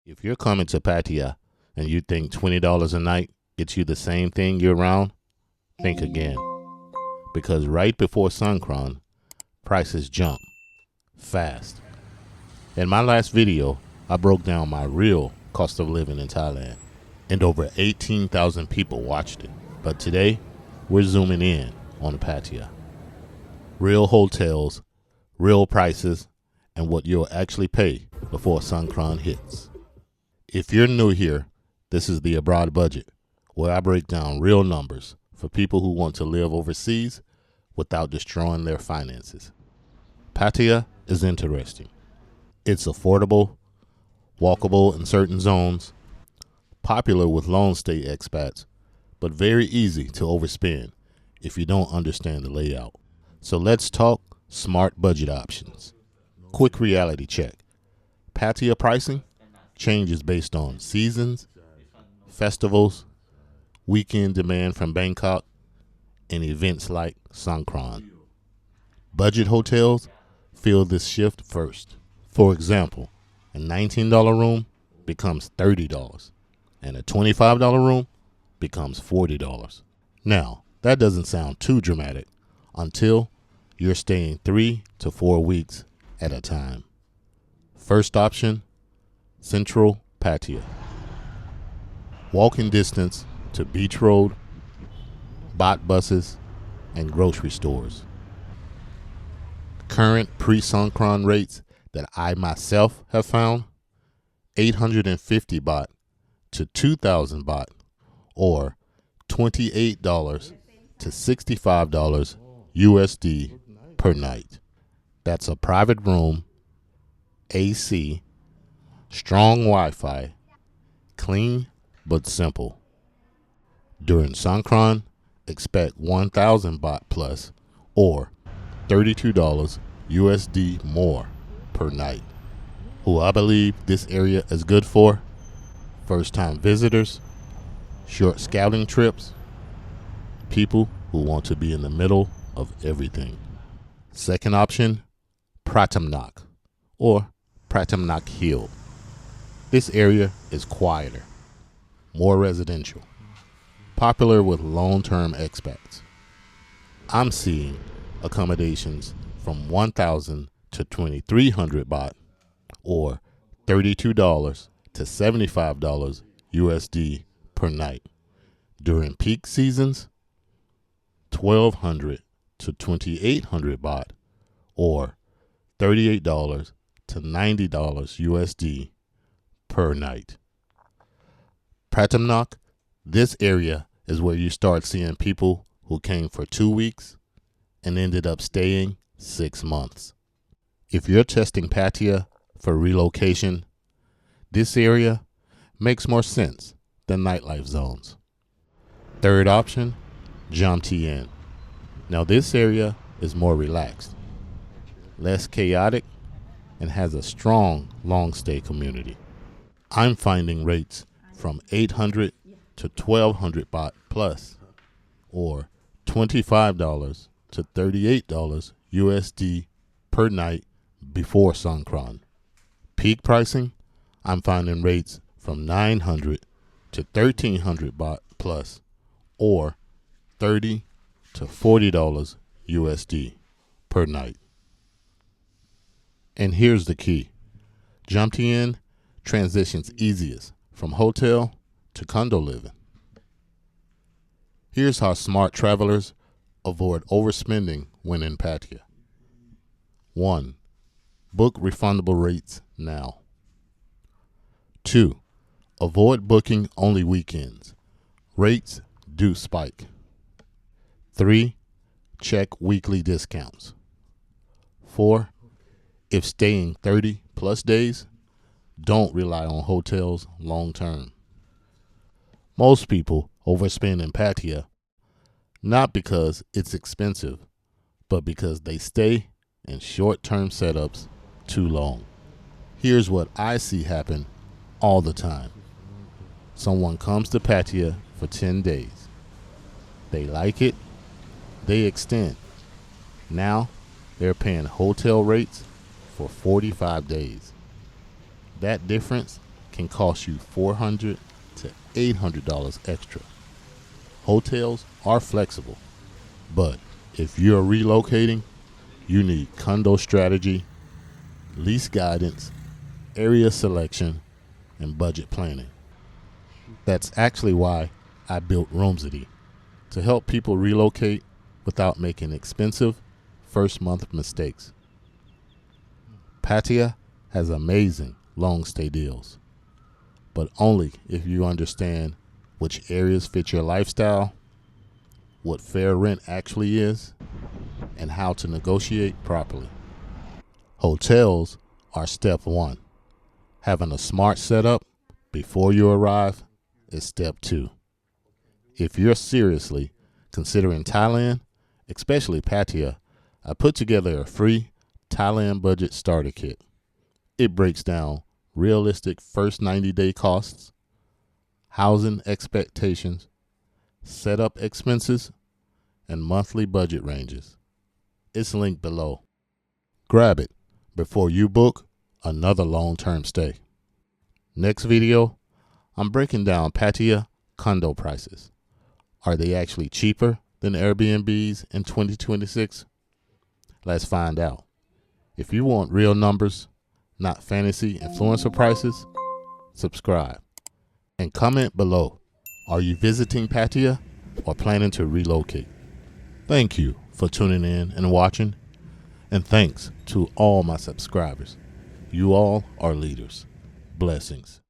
If you're coming to Pattaya and you think $20 a night gets you the same thing year round, think again. Because right before Songkran, prices jump fast. In my last video, I broke down my real cost of living in Thailand, and over 18,000 people watched it. But today, we're zooming in on Pattaya. Real hotels, real prices, and what you'll actually pay before Songkran hits. If you're new here, this is the Abroad Budget, where I break down real numbers for people who want to live overseas without destroying their finances. Pattaya is interesting. It's affordable, walkable in certain zones, popular with long stay expats, but very easy to overspend if you don't understand the layout. So let's talk smart budget options. Quick reality check. Pattaya pricing changes based on seasons, festivals, weekend demand from Bangkok, and events like Songkran. Budget hotels feel this shift first. For example, a $19 room becomes $30, and a $25 room becomes $40. Now, that doesn't sound too dramatic until you're staying 3 to 4 weeks at a time. First option, Central Pattaya. Walking distance to Beach Road, bot buses, and grocery stores. Current pre-Songkran rates that I myself have found, 850 baht to 2,000 baht, or $28 to $65 USD per night. That's a private room, AC, strong Wi-Fi, clean but simple. During Songkran, expect 1,000 baht plus, or $32 USD more per night. Who I believe this area is good for? First-time visitors, short scouting trips, people who want to be in the middle of everything. Second option, Pratumnak, or Pratumnak Hill. This area is quieter, more residential, popular with long-term expats. I'm seeing accommodations from 1,000 to 2,300 baht, or $32 to $75 USD per night. During peak seasons, 1,200 to 2,800 baht, or $38 to $90 USD per night. Pratumnak, this area is where you start seeing people who came for 2 weeks and ended up staying 6 months. If you're testing Pattaya for relocation, this area makes more sense than nightlife zones. Third option, Jomtien. Now this area is more relaxed, less chaotic, and has a strong long stay community. I'm finding rates from 800 to 1,200 baht plus, or $25 to $38 USD per night before Songkran. Peak pricing, I'm finding rates from 900 to 1,300 baht plus, or $30 to $40 USD per night. And here's the key. Jomtien transitions easiest from hotel to condo living. Here's how smart travelers avoid overspending when in Pattaya. 1. Book refundable rates now. 2. Avoid booking only weekends. Rates do spike. 3. Check weekly discounts. 4. If staying 30 plus days, don't rely on hotels long term. Most people overspend in Pattaya, not because it's expensive, but because they stay in short-term setups too long. Here's what I see happen all the time. Someone comes to Pattaya for 10 days. They like it, they extend. Now they're paying hotel rates for 45 days. That difference can cost you $400 to $800 extra. Hotels are flexible, but if you're relocating, you need condo strategy, lease guidance, area selection, and budget planning. That's actually why I built Roomsity, to help people relocate without making expensive first month mistakes. Pattaya has amazing long stay deals, but only if you understand which areas fit your lifestyle, what fair rent actually is, and how to negotiate properly. Hotels are step one. Having a smart setup before you arrive is step two. If you're seriously considering Thailand, especially Pattaya, I put together a free Thailand budget starter kit. It breaks down realistic first 90-day costs, housing expectations, setup expenses, and monthly budget ranges. It's linked below. Grab it before you book another long-term stay. Next video, I'm breaking down Pattaya condo prices. Are they actually cheaper than Airbnbs in 2026? Let's find out. If you want real numbers, not fantasy influencer prices, subscribe and comment below. Are you visiting Pattaya or planning to relocate? Thank you for tuning in and watching, and thanks to all my subscribers. You all are leaders. Blessings.